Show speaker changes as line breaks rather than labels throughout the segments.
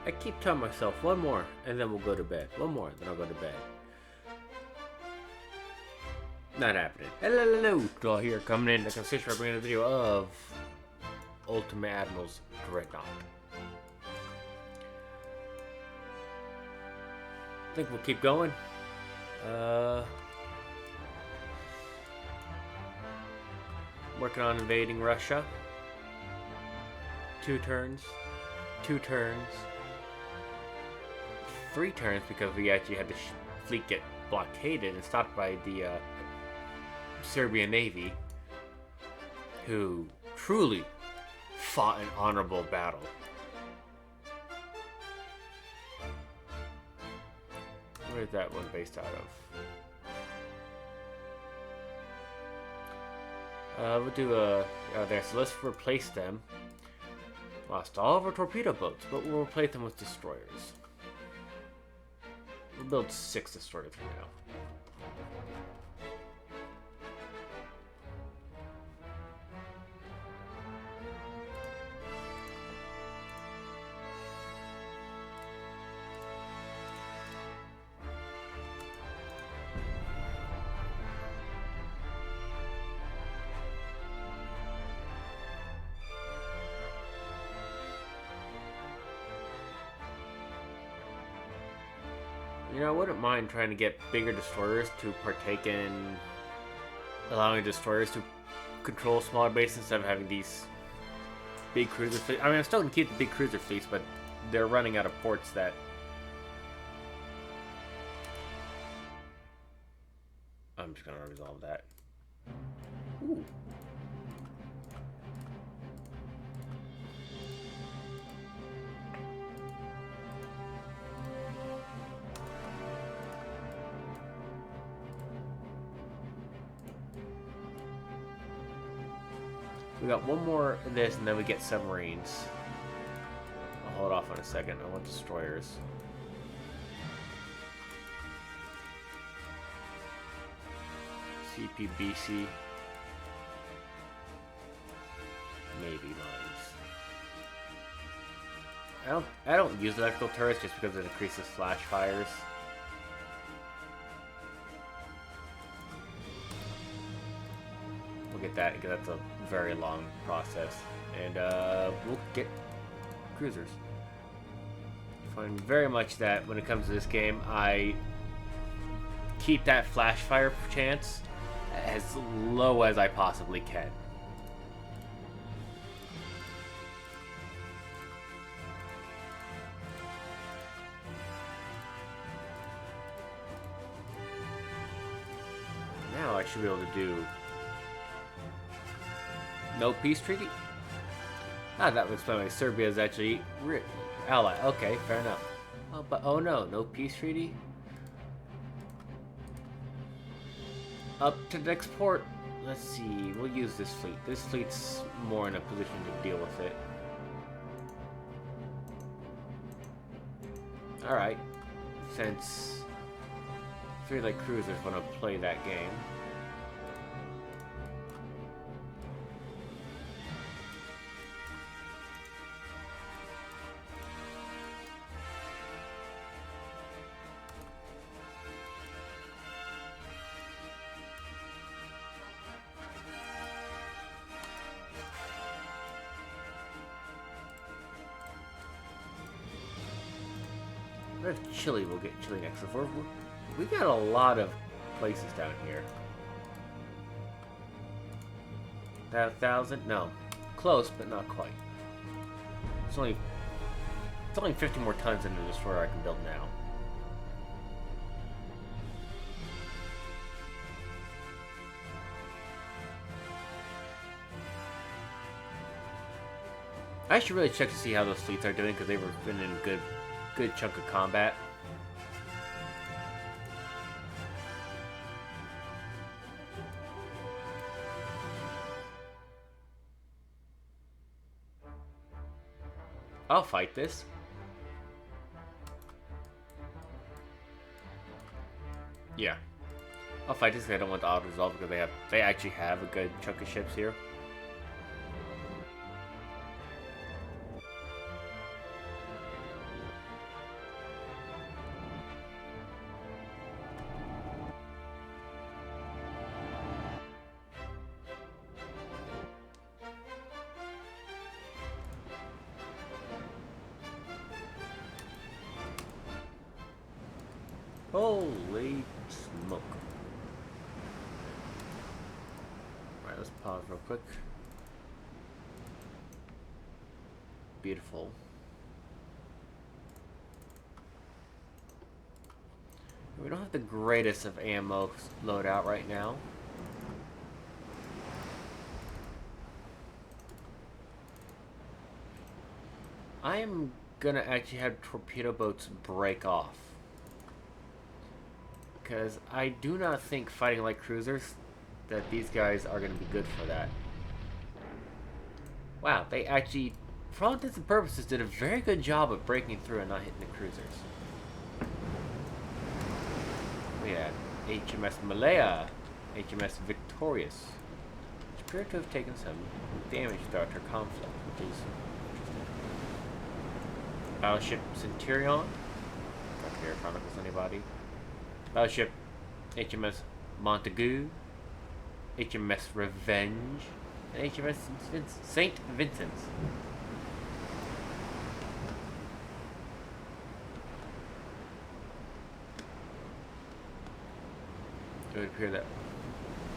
I keep telling myself one more, and then we'll go to bed. One more, then I'll go to bed. Not happening. Hello, all here coming in to consider for bringing a video of Ultimate Admiral's Dreadnought. I think we'll keep going. Working on invading Russia. 2 turns. 2 turns. 3 turns because we actually had the fleet get blockaded and stopped by the Serbian Navy, who truly fought an honorable battle. Where's that one based out of? We'll do there. So let's replace them. Lost all of our torpedo boats, but we'll replace them with destroyers. We'll build 6 destroyers for now. You know, I wouldn't mind trying to get bigger destroyers to partake in allowing destroyers to control smaller bases instead of having these big cruiser fleets. I mean, I'm still going to keep the big cruiser fleets, but they're running out of ports that... I'm just going to resolve that. Ooh. We got one more of this, and then we get submarines. I'll hold off on a second. I want destroyers. CPBC. Navy lines. I don't use electrical turrets just because it increases flash fires. We'll get that because that's a very long process, and we'll get cruisers. I find very much that when it comes to this game, I keep that flash fire chance as low as I possibly can. Now I should be able to do no peace treaty? Ah, that would explain why Serbia is actually ally. Okay, fair enough. Oh, but oh no, no peace treaty? Up to the next port. Let's see, we'll use this fleet. This fleet's more in a position to deal with it. Alright. Since 3 light cruisers want to play that game. What if Chile will get Chile next? We got a lot of places down here. 1,000? No. Close, but not quite. It's only 50 more tons in the destroyer I can build now. I should really check to see how those fleets are doing because they were been in a good chunk of combat. I'll fight this. Yeah. I'll fight this because I don't want the auto-resolve because they actually have a good chunk of ships here. Holy smoke. Alright, let's pause real quick. Beautiful. We don't have the greatest of ammo loadout right now. I am gonna actually have torpedo boats break off. Because I do not think fighting light cruisers that these guys are gonna be good for that. Wow, they actually, for all intents and purposes, did a very good job of breaking through and not hitting the cruisers. We had HMS Malaya, HMS Victorious, which appear to have taken some damage throughout her conflict, which is interesting. Battleship Centurion, Frontier Chronicles anybody. Battleship HMS Montague, HMS Revenge, and HMS St. Vincent's. It would appear that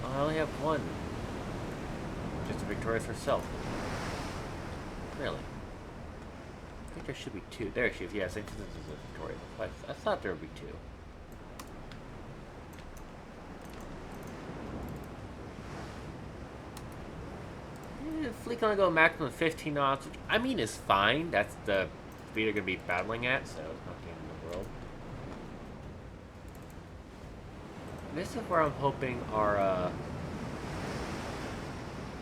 I only have one. Just the Victorious herself. Really? I think there should be two. There she is. Yeah, St. Vincent's is a Victorious. I thought there would be two. Fleet gonna go maximum 15 knots, which I mean is fine. That's the speed they're gonna be battling at, so it's not the end of the world. This is where I'm hoping our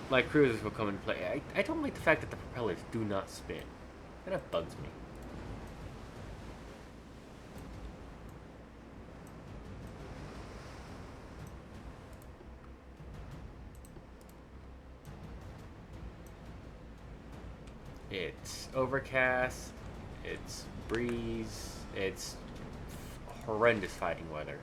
light cruisers will come into play. I don't like the fact that the propellers do not spin. That bugs me. It's overcast, it's breeze, it's horrendous fighting weather.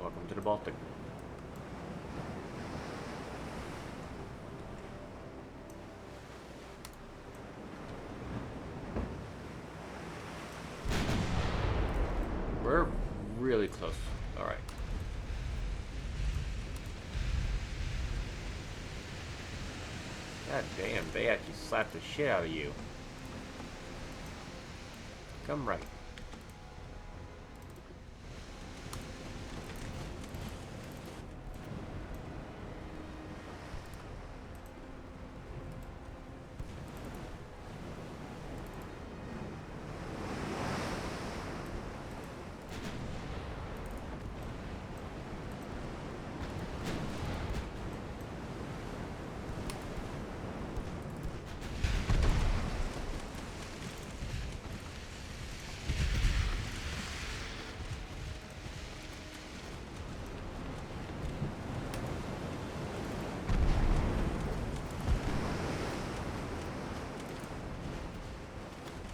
Welcome to the Baltic. We're really close. Alright. God damn, they actually slapped the shit out of you. Come right.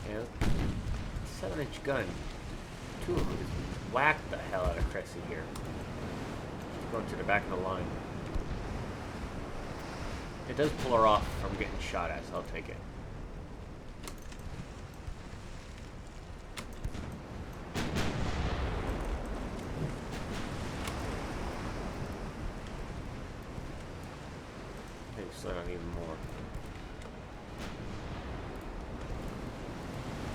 Yeah. 7-inch gun. Two of them just whacked the hell out of Cressy here. She's going to the back of the line. It does pull her off from getting shot at, so I'll take it. Maybe slow down even more.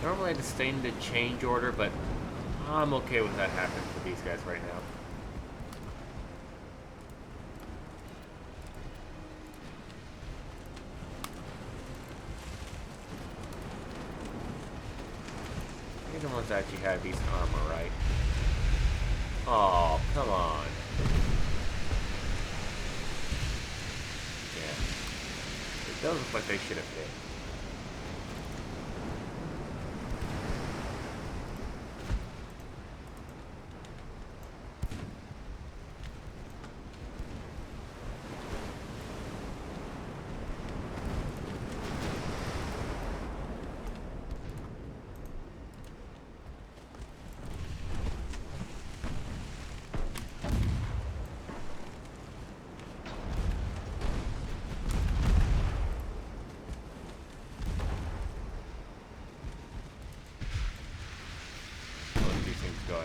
Normally I just stay in the change order, but I'm okay with that happening for these guys right now. These are the ones that actually have decent armor, right? Oh, come on. Yeah. It does look like they should have hit.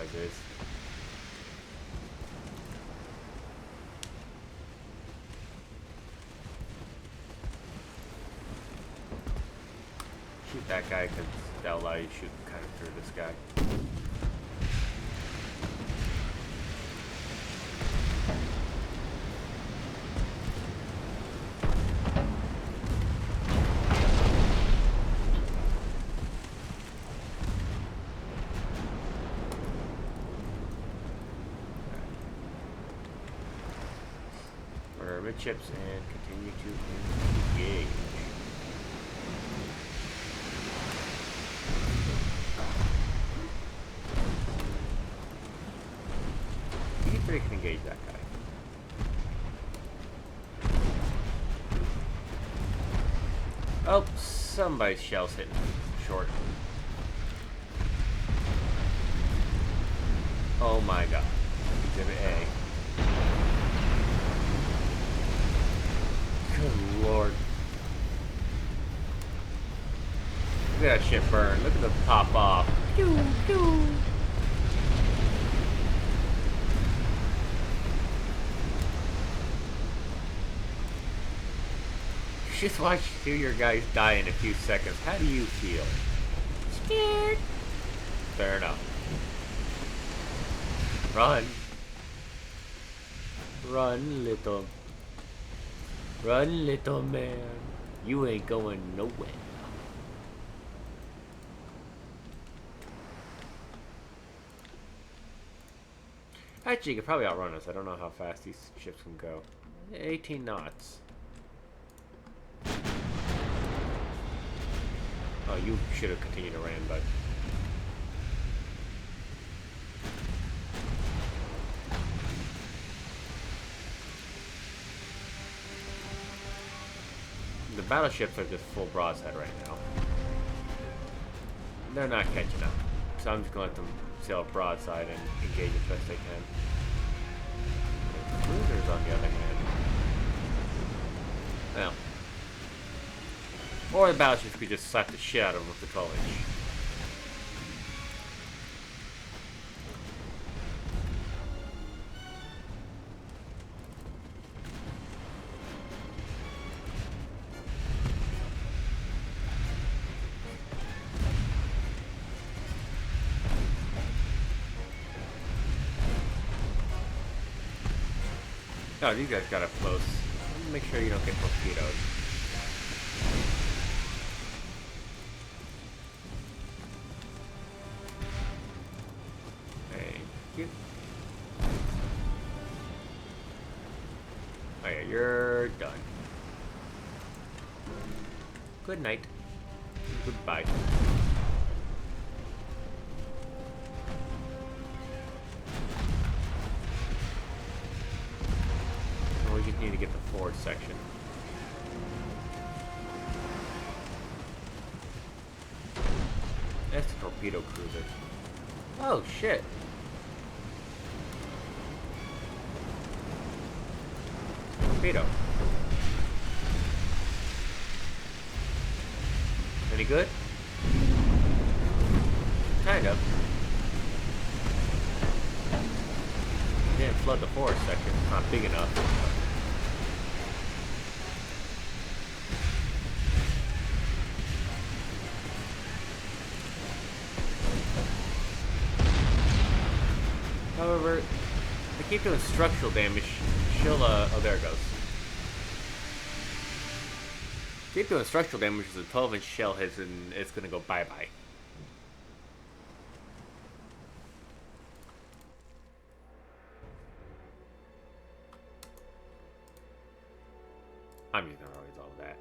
as is. Shoot that guy because that'll allow you to shoot kind of through this guy. Order midships and continue to engage. You can engage that guy. Oh, somebody's shell's hitting short. Oh my god. Exhibit A. Good lord. Look at that shit burn. Look at them pop off. Pew, pew. Just watch two of your guys die in a few seconds. How do you feel? Scared. Fair enough. Run. Run, little. Run, little man. You ain't going nowhere. Actually, you could probably outrun us. I don't know how fast these ships can go. 18 knots. Oh, you should have continued to ram, but... The battleships are just full broadside right now. They're not catching up. So I'm just going to let them sail broadside and engage as best they can. The cruisers, on the other hand... Well... Or the battleships could just slap the shit out of them with the 12-inch. Oh, these guys got up close. Make sure you don't get torpedoed. Okay, you're done. Good night. Goodbye. Oh, we just need to get the forward section. That's the torpedo cruiser. Oh, shit. Torpedo. Any good? Kind of. Didn't flood the forest section. It's not big enough. However, they keep doing structural damage. She'll, oh, there it goes. Keep doing structural damage as a 12-inch shell hits and it's gonna go bye-bye. I'm just gonna resolve that.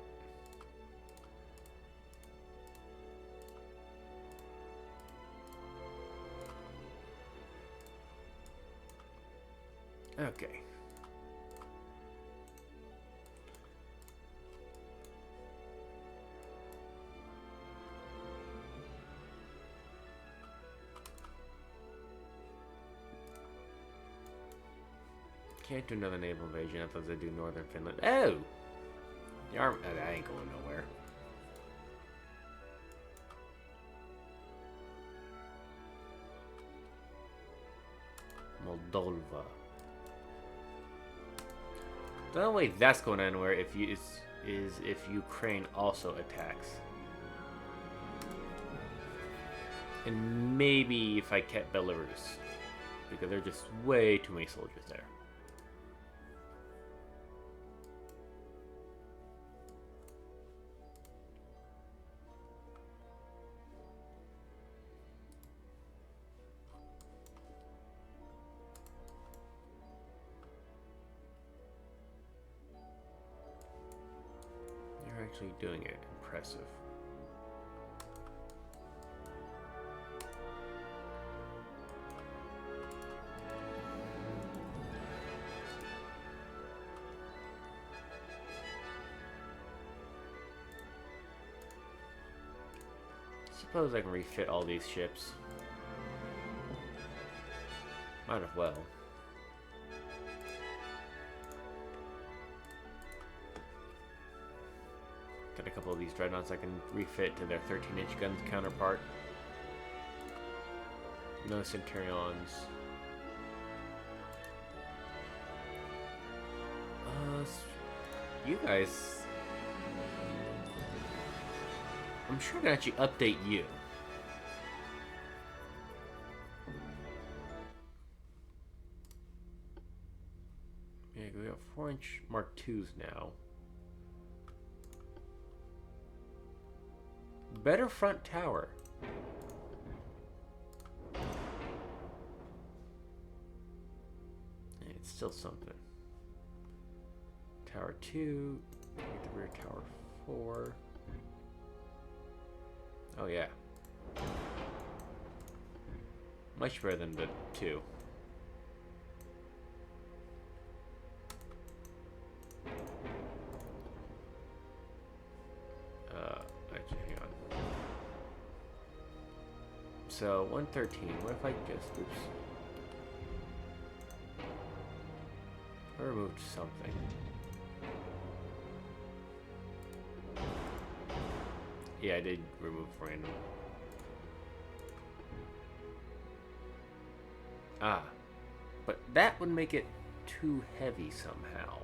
Okay. Can't do another naval invasion. I thought they do northern Finland. Oh! The arm. Oh, that ain't going nowhere. Moldova. The only way that's going anywhere is if Ukraine also attacks. And maybe if I kept Belarus. Because there are just way too many soldiers there. You're actually doing it. Impressive. Suppose I can refit all these ships. Might as well. Got a couple of these Dreadnoughts I can refit to their 13-inch gun counterpart. No Centurions. You guys... I'm sure I can actually update you. Yeah, we have 4-inch Mark IIs now. Better front tower. Yeah, it's still something. Tower 2. Get the rear tower 4. Oh yeah. Much better than the 2. Actually, hang on. So 113. What if I just oops? I removed something. Yeah, I did remove random. Ah, but that would make it too heavy somehow.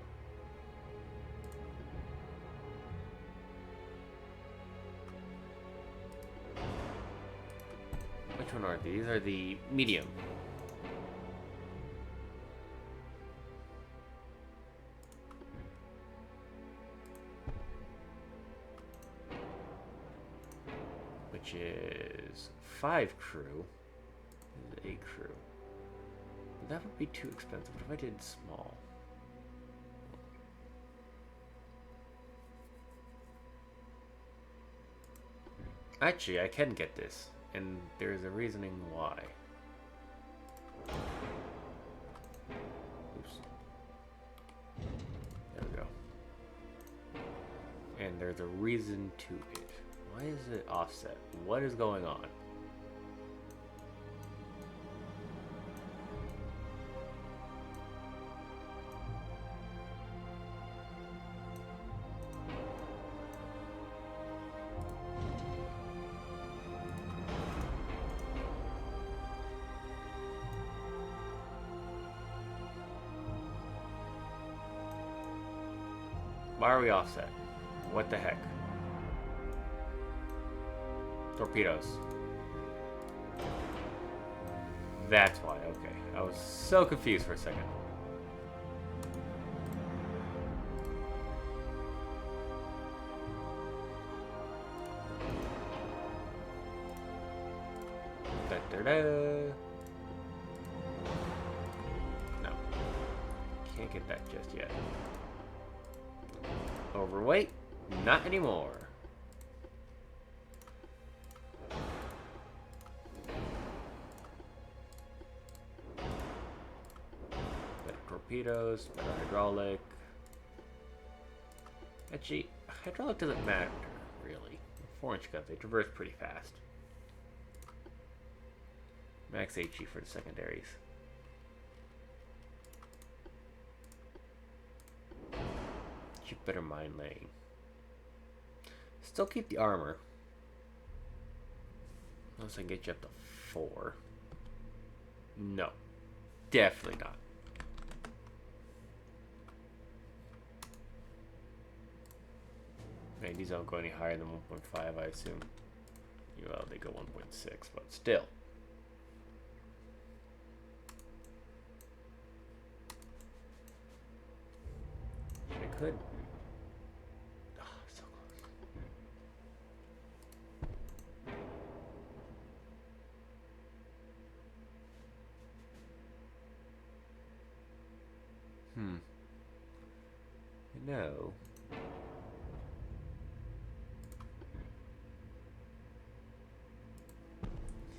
Which one are these? These are the medium. Which is 5 crew. This is 8 crew. That would be too expensive. What if I did small? Actually, I can get this, and there's a reasoning why. Oops. There we go. And there's a reason to it. Why is it offset? What is going on? Why are we offset? What the heck? Torpedoes. That's why, okay. I was so confused for a second. Da-da-da. No. Can't get that just yet. Overweight? Not anymore. Better torpedoes, better hydraulic. Actually, hydraulic doesn't matter, really. 4-inch guns, they traverse pretty fast. Max HE for the secondaries. Keep better mine laying. Still keep the armor. Unless I can get you up to 4. No. Definitely not. Man, these don't go any higher than 1.5, I assume. Well, they go 1.6, but still. I could. Oh, so close. No.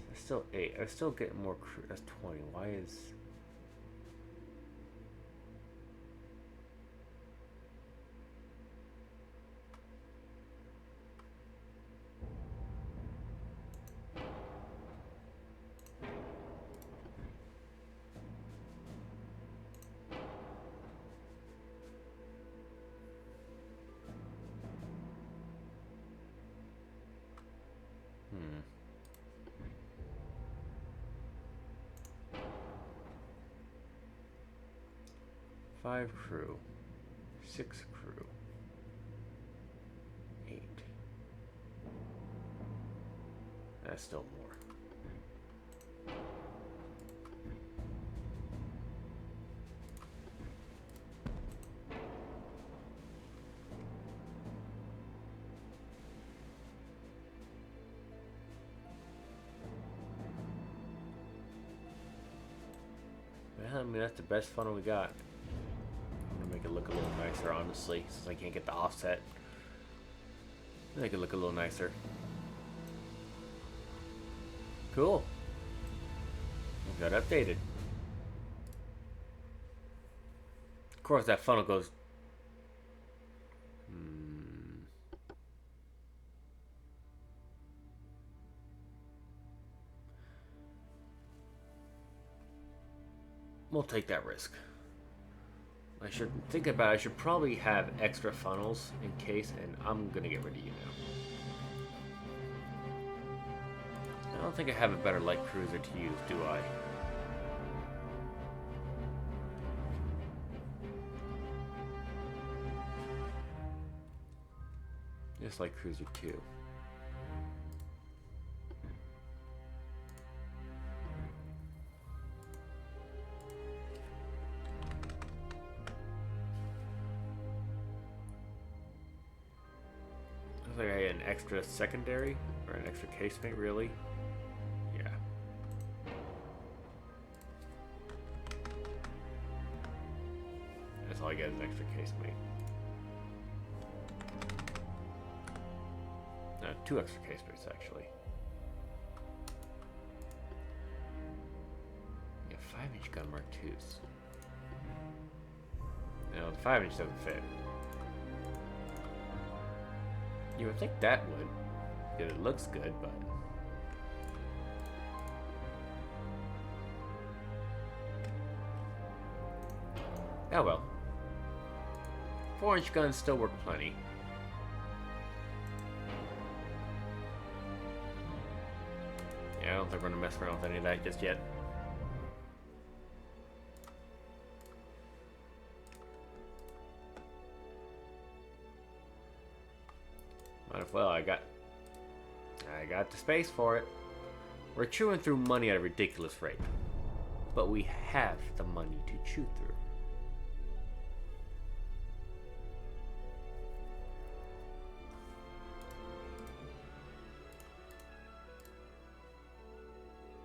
There's still 8. I still get more crew. That's 20. Why is... Hmm. 5 crew. 6 crew. 8. That's still more. Well, I mean, that's the best funnel we got. I'm gonna make it look a little nicer, honestly, since I can't get the offset. Make it look a little nicer. Cool. Got updated. Of course, that funnel goes... We'll take that risk. I should think about it. I should probably have extra funnels in case, and I'm gonna get rid of you now. I don't think I have a better light cruiser to use, do I? Just like cruiser 2. Looks like I get an extra secondary or an extra casemate, really? Yeah. That's all I get is an extra casemate. 2 extra casemates, actually. Yeah, 5-inch gun Mark IIs. No, the 5-inch doesn't fit. You would think that would, because it looks good, but... Oh well. 4-inch guns still work plenty. Yeah, I don't think we're gonna mess around with any of that just yet. Might as well. I got the space for it. We're chewing through money at a ridiculous rate, but we have the money to chew through.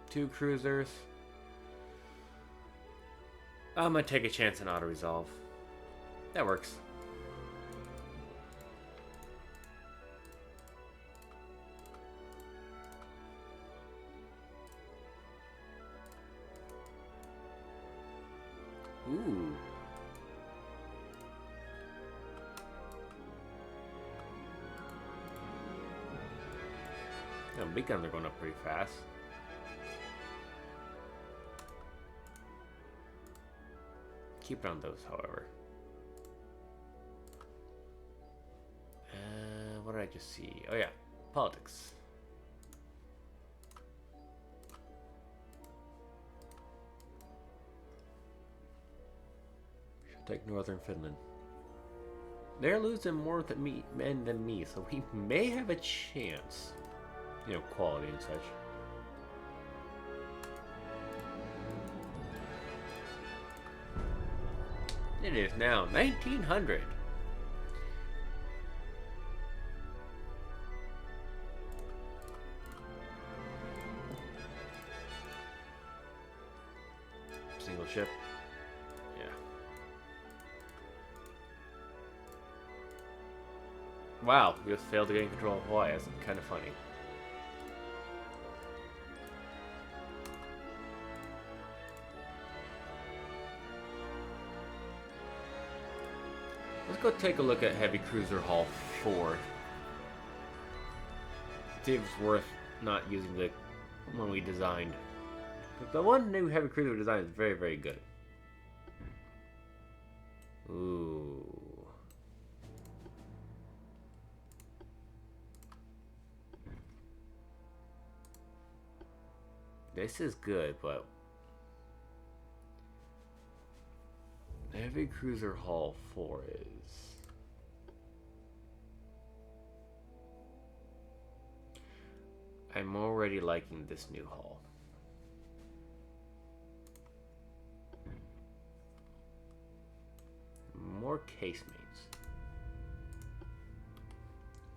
Two cruisers. I'm gonna take a chance on auto-resolve. That works. Ooh. Yeah, big guns are going up pretty fast. Keep it on those, however. What did I just see? Oh yeah, politics. Take northern Finland. They're losing more men than me, so we may have a chance. You know, quality and such. It is now 1900. Single ship. Yeah. Wow, we just failed to gain control of Hawaii. That's kind of funny. Let's go take a look at Heavy Cruiser Hull 4. See if it's worth not using the one we designed. The one new Heavy Cruiser design is very, very good. Ooh. This is good, but Heavy Cruiser Hull 4 is... I'm already liking this new hull. More casemates.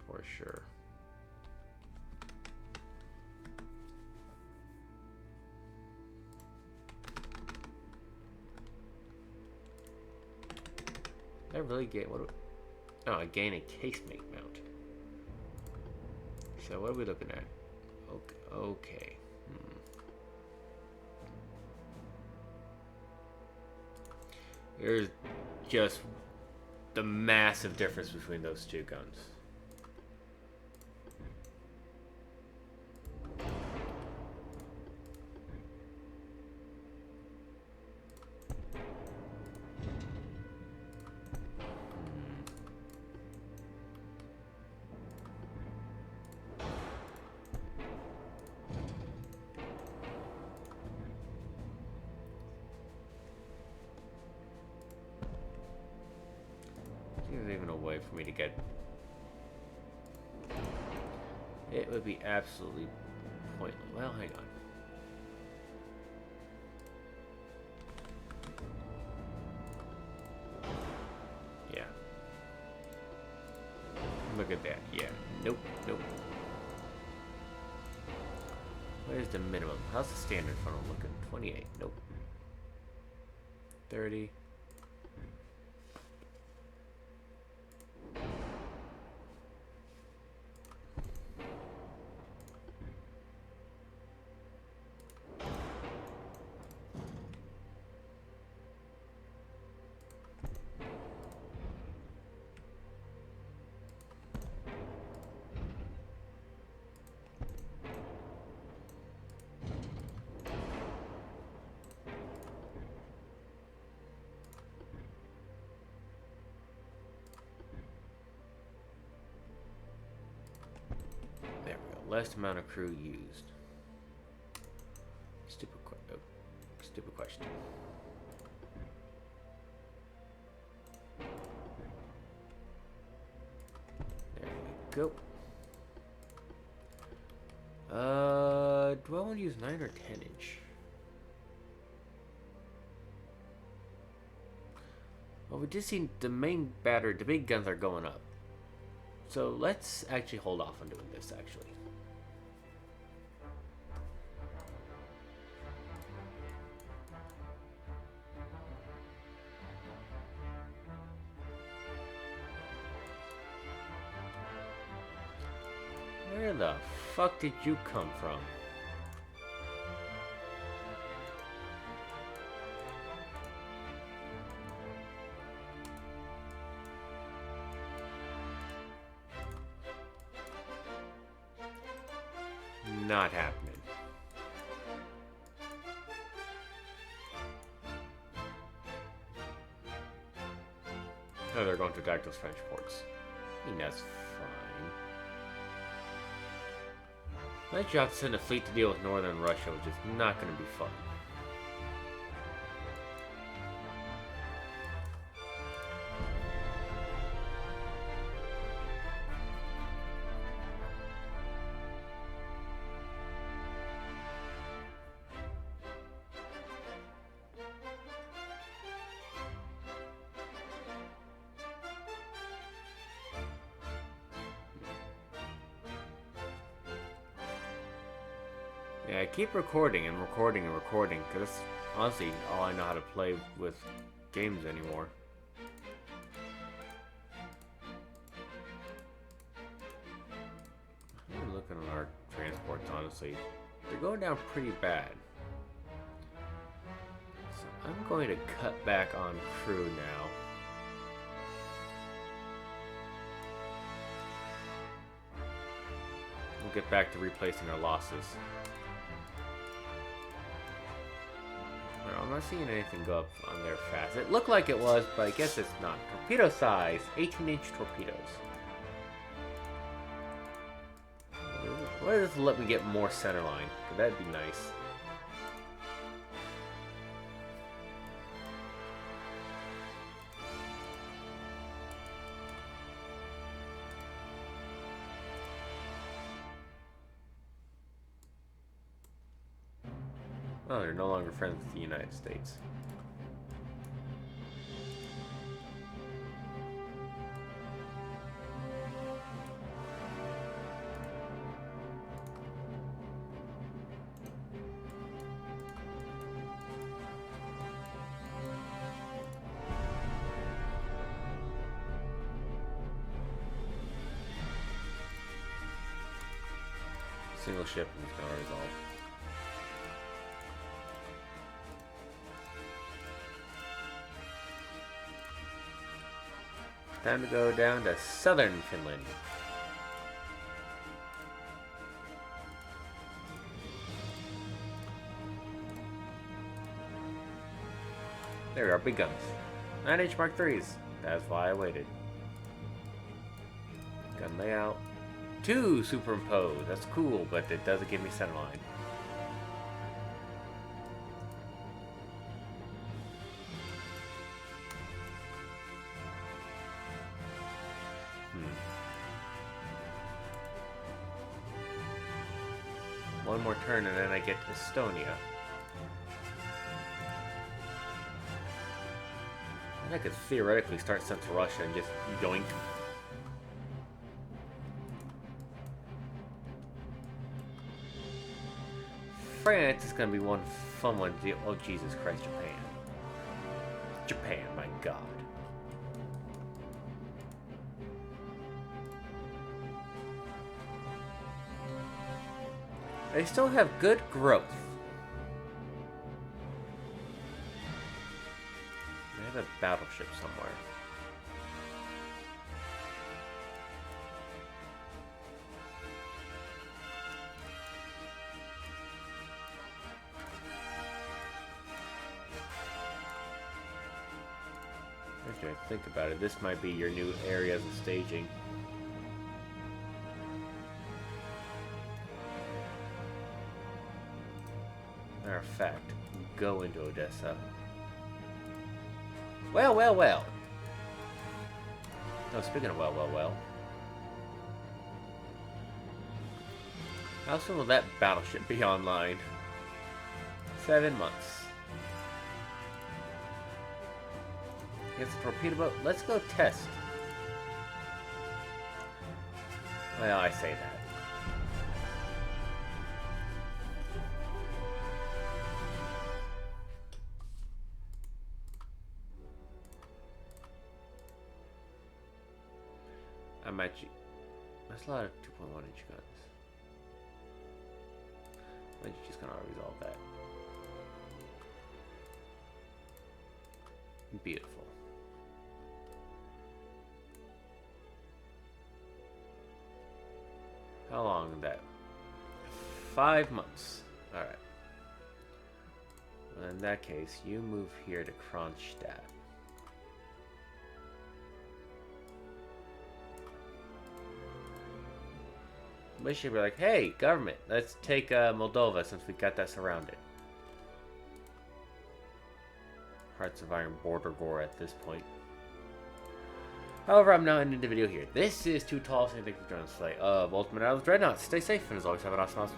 For sure. Did I really get what? Oh, I gain a casemate mount. So what are we looking at? Okay. There's just the massive difference between those two guns. There's even a way for me to get... It would be absolutely pointless. Well, hang on. Yeah. Look at that. Yeah. Nope. Nope. Where's the minimum? How's the standard funnel looking? 28. Nope. 30. Less amount of crew used. Stupid question. There we go. Do I want to use 9 or 10 inch? Well, we did see the main battery, the big guns are going up. So let's actually hold off on doing this, actually. Where the fuck did you come from? Not happening. Oh, they're going to attack those French ports. I mean, that's fine. Might you have to send a fleet to deal with northern Russia, which is not going to be fun. Yeah, I keep recording and recording and recording, because that's honestly all I know how to play with games anymore. I'm looking at our transports, honestly. They're going down pretty bad. So I'm going to cut back on crew now. We'll get back to replacing our losses. I'm not seeing anything go up on there fast. It looked like it was, but I guess it's not. Torpedo size, 18-inch torpedoes. Why does this let me get more centerline? That'd be nice. Oh, they're no longer friends with the United States. Single ship is going to resolve. Time to go down to southern Finland. There we are, big guns. 9-inch Mark IIIs. That's why I waited. Gun layout. 2 superimposed. That's cool, but it doesn't give me centerline. One more turn and then I get Estonia. And I could theoretically start Central Russia and just yoink. France is gonna be one fun one. Oh Jesus Christ, Japan. Japan, my God. They still have good growth. They have a battleship somewhere. Actually, think about it. This might be your new areas of staging. Matter of fact, go into Odessa. Well, well, well. No, speaking of well, well, well. How soon will that battleship be online? 7 months. Against the torpedo boat? Let's go test. Well, I say that. I'm actually... That's a lot of 2.1-inch guns. I'm just gonna resolve that. Beautiful. How long is that? 5 months. Alright. Well, in that case, you move here to Kronstadt. We should be like, hey, government, let's take Moldova since we got that surrounded. Hearts of Iron border gore at this point. However, I'm now ending the video here. This is Too Tall, so thank you for joining us today. Ultimate Admiral Dreadnoughts. Stay safe and as always, have an awesome day.